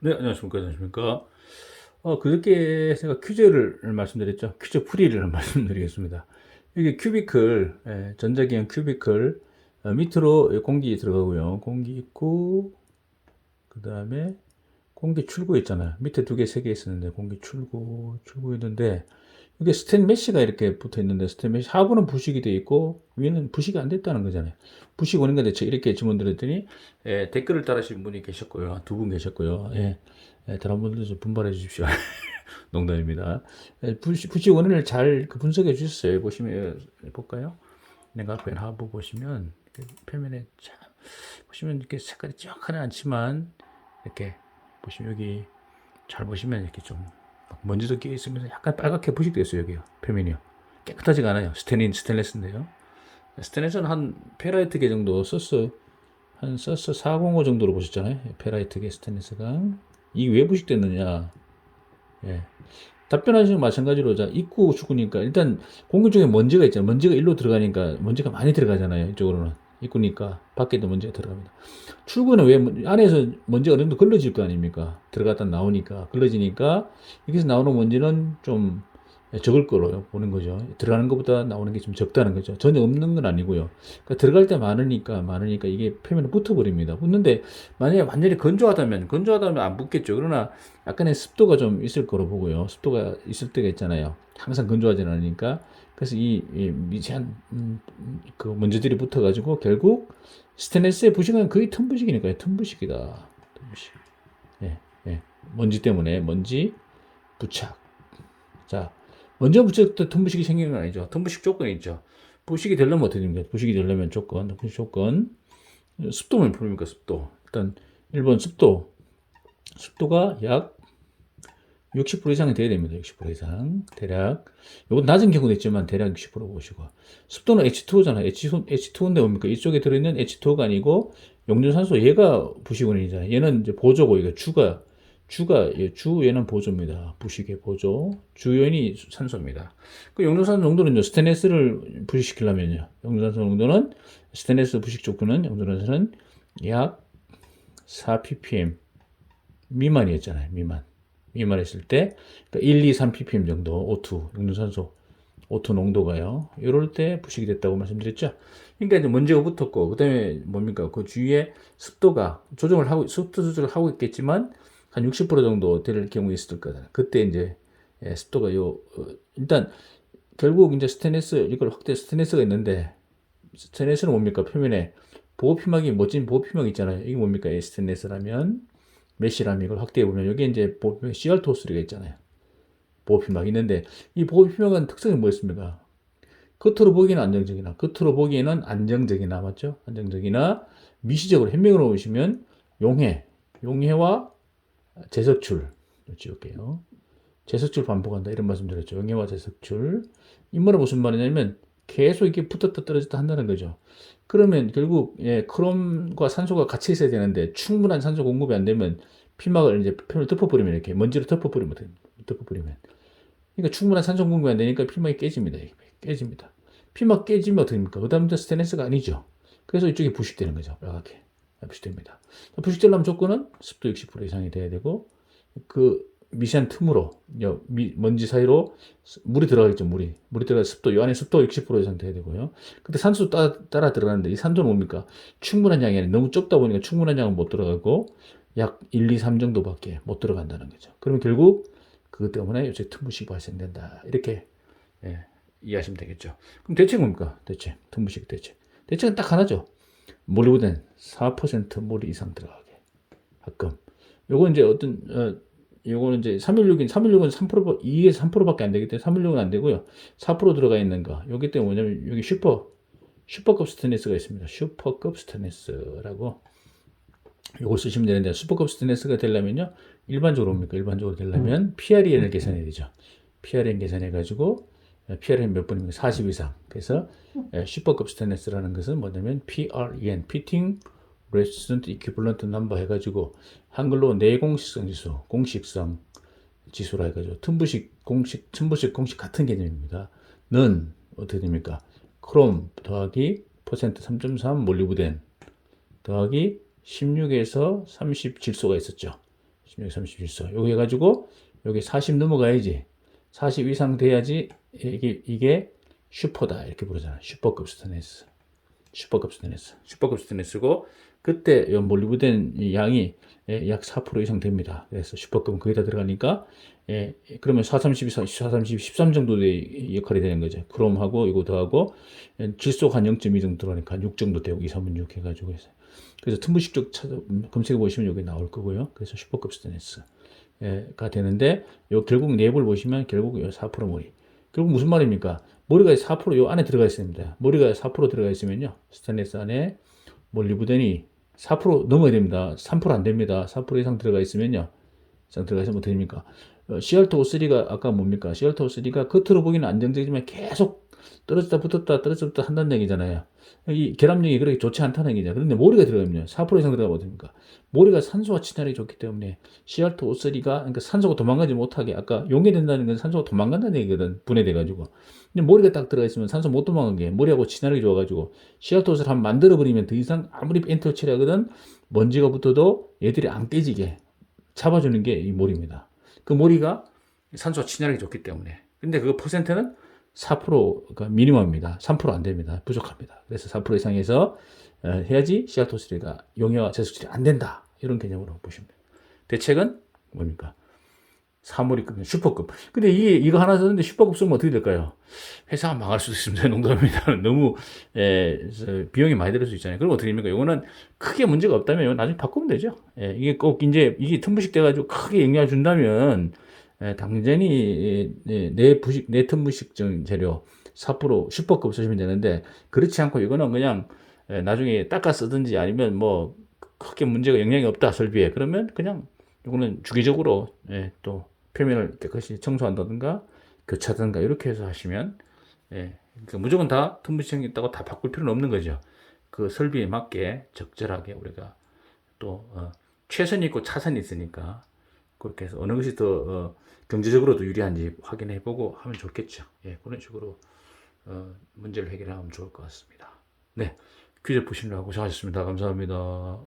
네, 안녕하십니까. 안녕하십니까. 그저께 제가 퀴즈를 말씀드렸죠. 퀴즈 풀이를 말씀드리겠습니다. 이게 큐비클, 전자기형 큐비클, 밑으로 공기 들어가고요. 공기 있고, 그 다음에 공기 출구 있잖아요. 밑에 두 개, 세 개 있었는데, 공기 출구 있는데, 이게 스텐 메쉬가 이렇게 붙어 있는데, 스텐 메쉬 하부는 부식이 돼 있고, 위는 부식이 안 됐다는 거잖아요. 부식 원인과 대체 이렇게 질문 드렸더니, 댓글을 달아주신 분이 계셨고요. 두 분 계셨고요. 다른 분들도 좀 분발해 주십시오. 농담입니다. 부식 원인을 잘 분석해 주셨어요. 보시면, 볼까요? 냉각팬 하부 보시면, 표면에 참, 보시면 이렇게 색깔이 정확하지 않지만, 이렇게 보시면 여기 잘 보시면 이렇게 좀 먼지도 끼어 있으면서 약간 빨갛게 부식되어 있어요. 여기요. 표면이요. 깨끗하지가 않아요. 스테인리스인데요. 스테인리스는 한 페라이트계 정도 서스 405 정도로 보셨잖아요. 페라이트계 스테인리스가. 이게 왜 부식됐느냐. 예. 답변하시는 거 마찬가지로, 자, 입구 출구니까, 일단, 공기 중에 먼지가 있잖아요. 먼지가 일로 들어가니까, 먼지가 많이 들어가잖아요. 이쪽으로는. 입구니까, 밖에도 먼지가 들어갑니다. 출구는 왜, 안에서 먼지가 어느 정도 걸러질 거 아닙니까? 들어갔다 나오니까, 걸러지니까, 여기서 나오는 먼지는 좀 적을 거로 보는 거죠. 들어가는 것보다 나오는 게 좀 적다는 거죠. 전혀 없는 건 아니고요. 그러니까 들어갈 때 많으니까 이게 표면에 붙어버립니다. 붙는데, 만약에 완전히 건조하다면 안 붙겠죠. 그러나, 약간의 습도가 좀 있을 거로 보고요. 습도가 있을 때가 있잖아요. 항상 건조하지는 않으니까. 그래서 이 미세한 그 먼지들이 붙어가지고 결국 스테인리스의 부식은 거의 틈부식이니까요. 틈부식이다. 틈부식. 예, 예. 먼지 때문에 먼지 부착. 자, 먼지 부착 때 틈부식이 생기는 건 아니죠. 틈부식 조건이 있죠. 부식이 되려면 어떻게 됩니까? 부식이 되려면 부식 조건. 습도면 풀립니까? 습도. 일단 1번 습도가 약 60% 이상이 돼야 됩니다. 60% 이상. 대략. 이건 낮은 경우도 있지만 대략 60% 보시고. 습도는 H2잖아요. H2인데 뭡니까? 이쪽에 들어있는 H2가 아니고 용존산소 얘가 부식원인이잖아요. 얘는 이제 보조고, 이거 얘는 보조입니다. 부식의 보조. 주요인이 산소입니다. 그 용존산소 농도는 스테인리스를 부식시키려면요. 용존산소 농도는 스테인리스 부식 조건은 용존산소는 약 4ppm 미만이었잖아요. 미만했을 때, 그러니까 1, 2, 3 ppm 정도, O2, 용존산소, O2 농도가요. 이럴 때 부식이 됐다고 말씀드렸죠. 그러니까 이제 먼지가 붙었고, 그 다음에 뭡니까? 그 주위에 습도 조절을 하고 있겠지만, 한 60% 정도 될 경우 있을 거다. 그때 이제, 습도가 일단, 결국 이제 스테인리스가 있는데, 스테인리스는 뭡니까? 표면에 멋진 보호피막 있잖아요. 이게 뭡니까? 스테인리스라면. 메시라면 이걸 확대해 보면 여기 이제 CR2 소리가 있잖아요. 보호피막 있는데 이 보호피막은 특성이 뭐였습니까? 겉으로 보기에는 안정적이나 맞죠? 안정적이나 미시적으로 현명으로 보시면 용해와 제석출 지울게요. 제석출 반복한다 이런 말씀 드렸죠. 용해와 제석출. 이 말은 무슨 말이냐면 계속 이렇게 붙었다 떨어졌다 한다는 거죠. 그러면 결국 크롬과 산소가 같이 있어야 되는데 충분한 산소 공급이 안 되면 피막을 이제 표면을 덮어버리면 이렇게 먼지로 덮어버리면 그러니까 충분한 산소 공급이 안 되니까 피막이 깨집니다. 피막 깨지면 어떻게 됩니까? 그다음부터 스테인리스가 아니죠. 그래서 이쪽이 부식되는 거죠. 빨갛게 부식됩니다. 부식되려면 조건은 습도 60% 이상이 돼야 되고 그 미세한 틈으로 먼지 사이로 물이 들어가겠죠. 물이 들어가 습도 이 안에 습도 60% 이상 돼야 되고요. 근데 산소 따라 들어가는데 이 산소는 뭡니까? 충분한 양이 아니라 너무 적다 보니까 충분한 양은 못 들어가고 약 1, 2, 3 정도밖에 못 들어간다는 거죠. 그러면 결국 그것 때문에 요새 틈부식이 발생된다. 이렇게 이해하시면 되겠죠. 그럼 대책 뭡니까? 틈부식 대책. 대책은 딱 하나죠. 몰리브덴 4% 이상 들어가게 합금. 요건 이제 요거는 이제 316은 3%, 2에서 3%밖에 안 되기 때문에 316은 안 되고요. 4% 들어가 있는 거. 여기 때문에 뭐냐면, 여기 슈퍼급 스테인리스가 있습니다. 슈퍼급 스테인리스라고. 요걸 쓰시면 되는데, 슈퍼급 스테인리스가 되려면요. 일반적으로 되려면, PREN을 계산해야 되죠. PREN 계산해가지고, PREN 몇 번입니까? 40 이상. 그래서, 슈퍼급 스테인리스라는 것은 뭐냐면, PREN, Fitting Resistant Equivalent Number 해가지고, 한글로 공식성 지수라 해가지고, 틈부식 공식 같은 개념입니다. 는, 어떻게 됩니까? 크롬 더하기 퍼센트 3.3 몰리브덴 더하기 16에서 30 질소가 있었죠. 16, 31소. 요거 해가지고, 여기 40 넘어가야지. 40 이상 돼야지, 이게 슈퍼다. 이렇게 부르잖아. 슈퍼급 스테인리스. 슈퍼급 스테인리스. 슈퍼급 스테인리스고, 그때 요 몰리브덴 양이 약 4% 이상 됩니다. 그래서 슈퍼급은 거의 다 들어가니까, 그러면 432, 432, 13 정도의 역할이 되는 거죠. 크롬하고 이거 더하고, 질소 한 0.2 정도 들어가니까 6 정도 되고, 2, 3은 6 해가지고 해서. 그래서 틈부식 쪽 검색해 보시면 여기 나올 거고요. 그래서 슈퍼급 스테인리스가 되는데, 요 결국 랩을 보시면 결국 요 4% 머리. 결국 무슨 말입니까? 머리가 4%요 안에 들어가 있습니다. 머리가 4% 들어가 있으면요. 스테인리스 안에 몰리브덴이 4% 넘어야 됩니다. 3%안 됩니다. 4% 이상 들어가 있으면요. 이상 들어가 있으면 어떻게 됩니까? CR2O3가 아까 뭡니까? CR2O3가 겉으로 보기는 안정적이지만 계속 떨어졌다 붙었다 떨어졌다 한다는 얘기잖아요. 이 결합력이 그렇게 좋지 않다는 얘기죠. 그런데 모리가 들어가면요. 4% 이상 들어가면 어떻습니까? 모리가 산소와 친화력이 좋기 때문에 CR2O3가 그러니까 산소가 도망가지 못하게 아까 용해된다는 건 산소가 도망간다는 얘기거든. 분해돼가지고. 근데 모리가 딱 들어가 있으면 산소 못 도망가게 모리하고 친화력이 좋아가지고 CR2O3를 한번 만들어버리면 더 이상 아무리 엔터 처리하거든 먼지가 붙어도 얘들이 안 깨지게 잡아주는 게 이 모리입니다. 그 모리가 산소와 친화력이 좋기 때문에. 근데 그 퍼센트는 4%가 미니멈입니다. 3%안 됩니다. 부족합니다. 그래서 4% 이상에서 해야지 CR2O3가 용해와 제수질이 안 된다. 이런 개념으로 보시면 돼요. 대책은 뭡니까? 3월이급, 슈퍼급. 근데 이거 하나 썼는데 슈퍼급 쓰면 어떻게 될까요? 회사가 망할 수도 있습니다. 농담입니다. 너무, 비용이 많이 들 수 있잖아요. 그럼 어떻게 됩니까? 이거는 크게 문제가 없다면 이거 나중에 바꾸면 되죠. 이게 꼭 이제, 이게 틈부식 돼가지고 크게 영향을 준다면, 당연히, 내 틈부식적 재료 4% 슈퍼급 쓰시면 되는데, 그렇지 않고 이거는 그냥, 나중에 닦아 쓰든지 아니면 뭐, 크게 문제가 영향이 없다, 설비에. 그러면 그냥, 이거는 주기적으로, 또, 표면을 깨끗이 청소한다든가 교차하든가 이렇게 해서 하시면 그러니까 무조건 다 틈부식이 있다고 다 바꿀 필요는 없는 거죠. 그 설비에 맞게 적절하게 우리가 또 최선이 있고 차선이 있으니까 그렇게 해서 어느 것이 더 경제적으로도 유리한지 확인해 보고 하면 좋겠죠. 그런 식으로 문제를 해결하면 좋을 것 같습니다. 네, 퀴즈 푸시느라고 고생하셨습니다. 감사합니다.